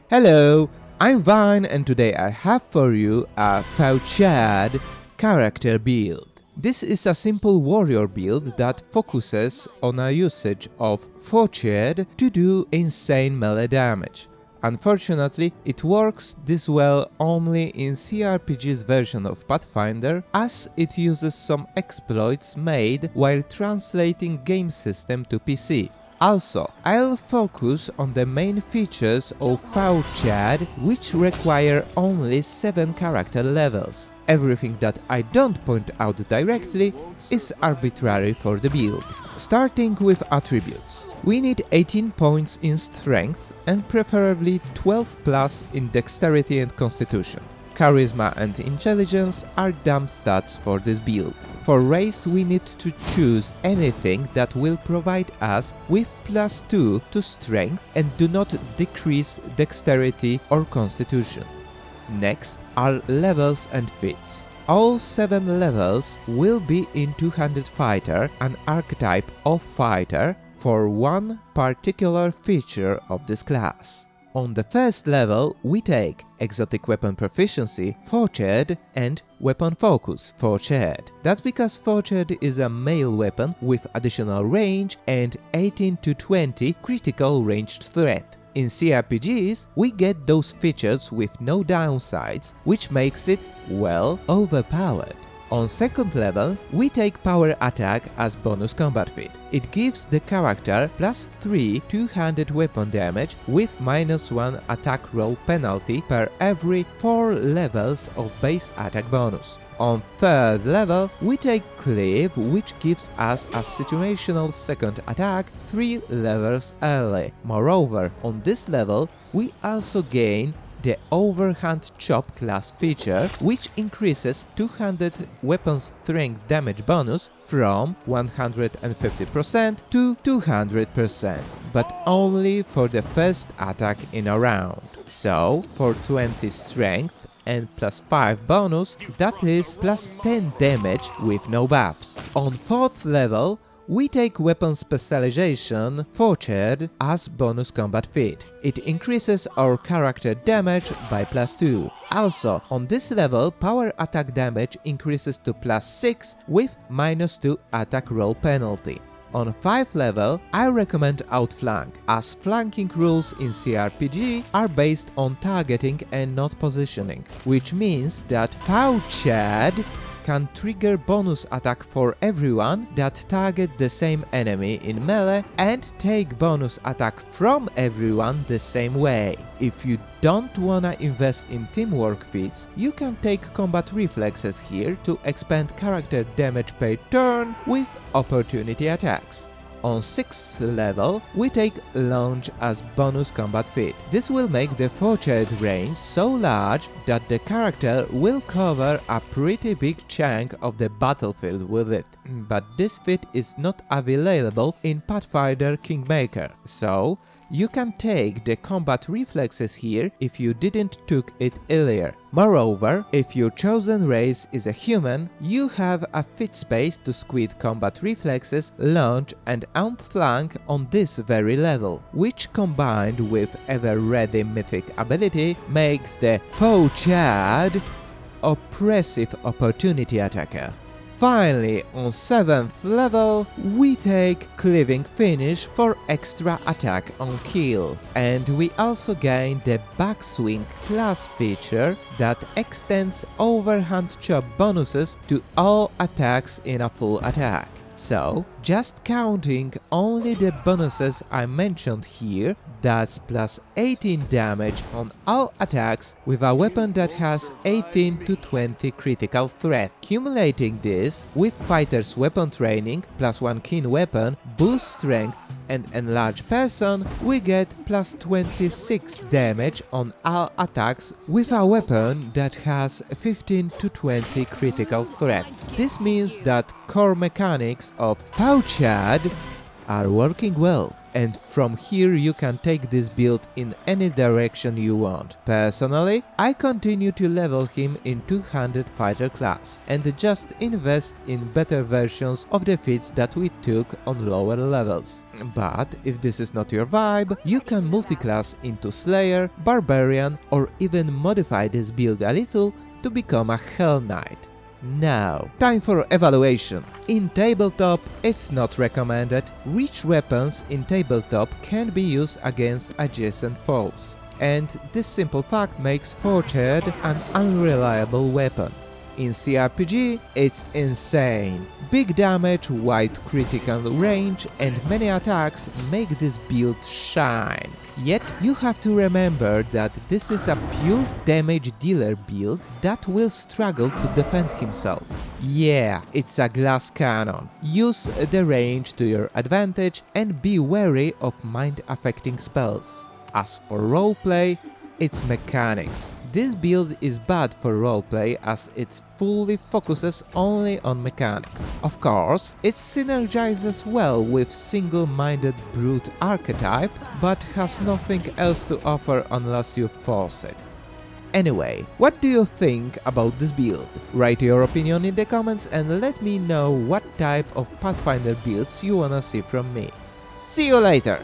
Hello, I'm Vine and today I have for you a Fauchad character build. This is a simple warrior build that focuses on a usage of Fauchad to do insane melee damage. Unfortunately, it works this well only in CRPG's version of Pathfinder, as it uses some exploits made while translating game system to PC. Also, I'll focus on the main features of Fauchad, which require only 7 character levels. Everything that I don't point out directly is arbitrary for the build. Starting with attributes. We need 18 points in strength and preferably 12 plus in dexterity and constitution. Charisma and intelligence are dumb stats for this build. For race we need to choose anything that will provide us with +2 to strength and do not decrease dexterity or constitution. Next are levels and feats. All 7 levels will be in Two-Handed Fighter, an archetype of fighter, for one particular feature of this class. On the first level we take Exotic Weapon Proficiency, Fauchad, and Weapon Focus, Fauchad. That's because Fauchad is a melee weapon with additional range and 18 to 20 critical ranged threat. In CRPGs, we get those features with no downsides, which makes it, well, overpowered. On second level, we take Power Attack as bonus combat feat. It gives the character +3 two-handed weapon damage with -1 attack roll penalty per every 4 levels of base attack bonus. On third level, we take Cleave, which gives us a situational second attack 3 levels early. Moreover, on this level, we also gain the Overhand Chop class feature, which increases two-handed weapon strength damage bonus from 150% to 200%, but only for the first attack in a round. So, for 20 strength and +5 bonus, that is +10 damage with no buffs. On fourth level, we take Weapon Specialization, Fauchad, as bonus combat feat. It increases our character damage by +2. Also, on this level, power attack damage increases to +6 with -2 attack roll penalty. On 5th level, I recommend Outflank, as flanking rules in CRPG are based on targeting and not positioning, which means that Fauchad can trigger bonus attack for everyone that target the same enemy in melee and take bonus attack from everyone the same way. If you don't wanna invest in teamwork feats, you can take combat reflexes here to expand character damage per turn with opportunity attacks. On 6th level, we take Lunge as bonus combat feat. This will make the Fauchad range so large that the character will cover a pretty big chunk of the battlefield with it. But this feat is not available in Pathfinder Kingmaker, so you can take the combat reflexes here if you didn't took it earlier. Moreover, if your chosen race is a human, you have a fit space to squeeze combat reflexes, lunge and outflank on this very level, which combined with ever-ready mythic ability makes the Fauchad oppressive opportunity attacker. Finally, on 7th level, we take Cleaving Finish for extra attack on kill, and we also gain the Backswing class feature that extends Overhand Chop bonuses to all attacks in a full attack. So, just counting only the bonuses I mentioned here, that's +18 damage on all attacks with a weapon that has 18 to 20 critical threat. Accumulating this with fighter's weapon training, +1 keen weapon, boost strength and enlarged person, we get +26 damage on all attacks with a weapon that has 15 to 20 critical threat. This means that core mechanics of Fauchad are working well. and from here you can take this build in any direction you want. Personally, I continue to level him in 200 fighter class and just invest in better versions of the feats that we took on lower levels. But if this is not your vibe, you can multiclass into Slayer, Barbarian, or even modify this build a little to become a Hell Knight. Now, time for evaluation. In tabletop, it's not recommended. Rich weapons in tabletop can be used against adjacent foes, and this simple fact makes Forged an unreliable weapon. In CRPG, it's insane. Big damage, wide critical range, and many attacks make this build shine. Yet, you have to remember that this is a pure damage dealer build that will struggle to defend himself. Yeah, it's a glass cannon. Use the range to your advantage and be wary of mind-affecting spells. As for roleplay, its mechanics. This build is bad for roleplay as it fully focuses only on mechanics. Of course, it synergizes well with single-minded brute archetype, but has nothing else to offer unless you force it. Anyway, what do you think about this build? Write your opinion in the comments and let me know what type of Pathfinder builds you wanna see from me. See you later!